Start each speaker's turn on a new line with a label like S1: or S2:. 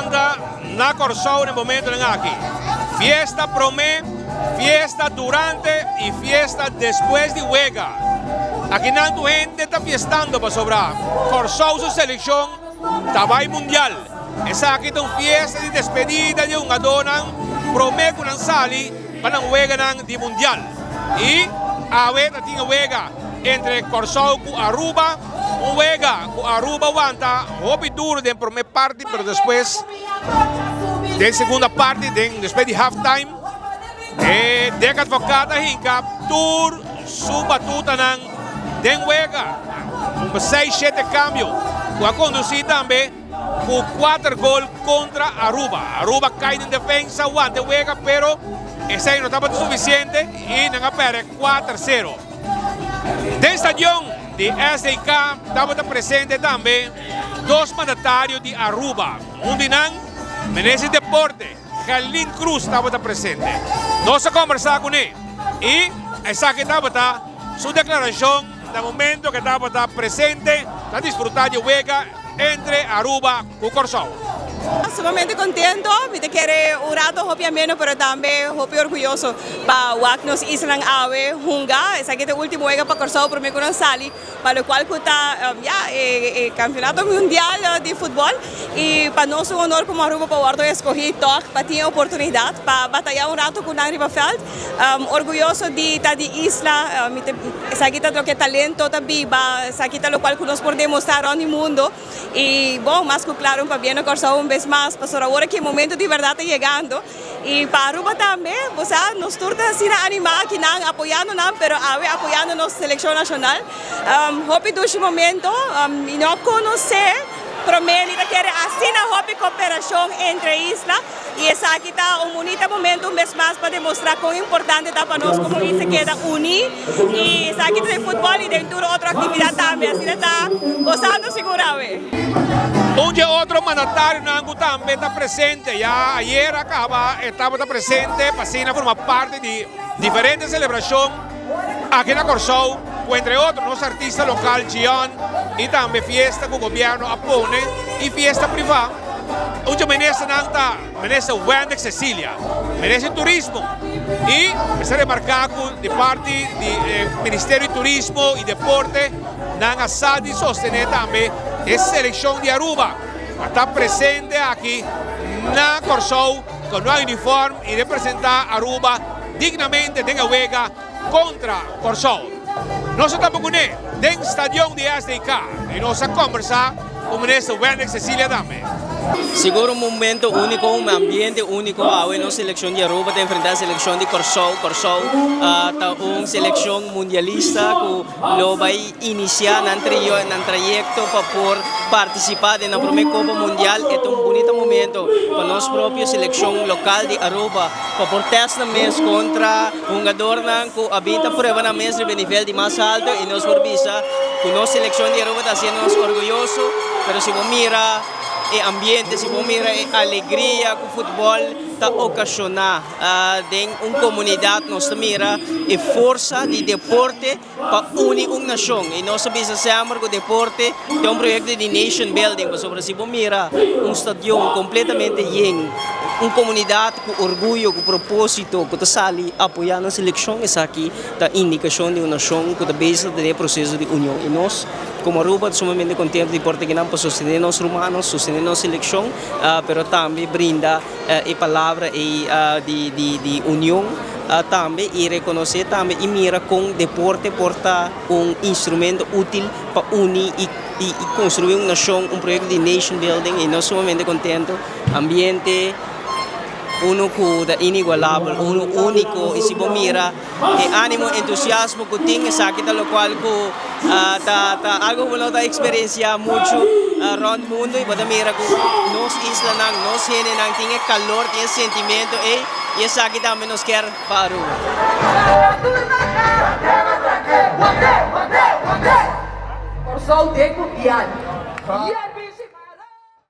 S1: nanda na Corsao no momento ng aqui. Fiesta promé, fiesta durante y fiesta después de juega. Aquí nanto gente está fiestando para sobrar. Corsao su selección tabay mundial. Esa aquí es una fiesta de despedida de un adonan promé con un sali para un juega de mundial. Y a ver tiene juega entre Corsao y Aruba. Un juega con Aruba aguanta, hopi duro de primer parte, pero después de segunda parte, después de halftime, de advocata hinka, tour, su batuta ng den juega, un 6-7 cambio, con conducir también con 4 goles contra Aruba. Aruba cae en defensa, aguanta juega, pero ese no estaba suficiente y no perde 4-0. Del estadio de SDK estaba presente también dos mandatarios de Aruba. Un dinán, Menezes Deporte, Jalín Cruz estaba presente. No se conversaba con él. Y esa que estaba su declaración de momento que estaba presente, la disfrutar de juega entre Aruba y Corsao.
S2: Sumamente contento, me quiere un rato obviamente, pero también orgulloso para Wagnos Island Ave Hunga, esa que es el último juego para Corsao por mí con Sali, para lo cual está el campeonato mundial de fútbol y para nosotros un honor como Aruba para Guardo escogí todo para tener oportunidad para batallar un rato con Henry Bafeld, orgulloso de estar de isla, esa que lo que talento también, esa que lo cual nos podemos demostrar en el mundo y bueno, más que claro, para bien Corsao un vez más, pues ahora que el momento de verdad está llegando y para Aruba también, o sea, nos turta sin animar que están apoyando, pero apoyando nuestra selección nacional. Hopi dushi momento, no conocer, pero me quiere hacer una cooperación entre islas y esa aquí está un bonito momento un vez más para demostrar cuán importante está para nosotros como se queda unir y esa aquí de fútbol y dentro otra actividad también, así está gozando seguramente.
S1: Otro mandatario también está presente, ya ayer estaba presente para formar parte de diferentes celebraciones aquí en Corsao, entre otros los artistas locales Gian y también fiesta que el gobierno apone y fiesta privada. Menezes Wendex Cecilia, Menezes Turismo y se remarcado de parte del Ministerio de Turismo y Deporte, han asado y sostener también esa selección de Aruba. Está presente aquí en Corsao con nuevo uniforme y representar a Aruba dignamente en la juega contra Corsao. Nosotros tampoco en el estadio de SDK y nos conversar con Menezes Wendex Cecilia también.
S3: Seguro un momento único, un ambiente único. Ahora la selección de Aruba te enfrenta a la selección de Corsao. Corsao está una selección mundialista que lo va a iniciar en un trayecto para poder participar en la primera Copa Mundial. Es un bonito momento para nuestra propia selección local de Aruba para poder testar contra un jugador que habita prueba en el nivel de más alto y nos visa que nuestra selección de Aruba está haciéndonos orgullosos, pero si vos mira el ambiente, si vos mira la alegría que el fútbol está ocasionando en una comunidad, nos mira la fuerza de deporte para unir una nación. Y nos sabemos siempre que el deporte es un proyecto de nation building. Pero si vos mira un estadio completamente lleno, una comunidad con orgullo, con propósito, que sale apoyando la selección, es aquí la indicación de una nación que está basada en el proceso de unión. Y nos, como Aruba, sumamente contentos de poder para sostener a los humanos, sostener a la selección, pero también brinda palabra de unión también y reconocer también y mira con deporte porta un instrumento útil para unir y construir una nación, un proyecto de nation building y nos sumamente contentos, ambiente uno que es inigualable, uno único y si vos mira el ánimo, entusiasmo que tiene, lo cual algo que no experiencia mucho alrededor del mundo y vos mira que nos islas, nos tiene calor, tiene sentimiento y es aquí también nos quiere para
S4: Corsao de Copián.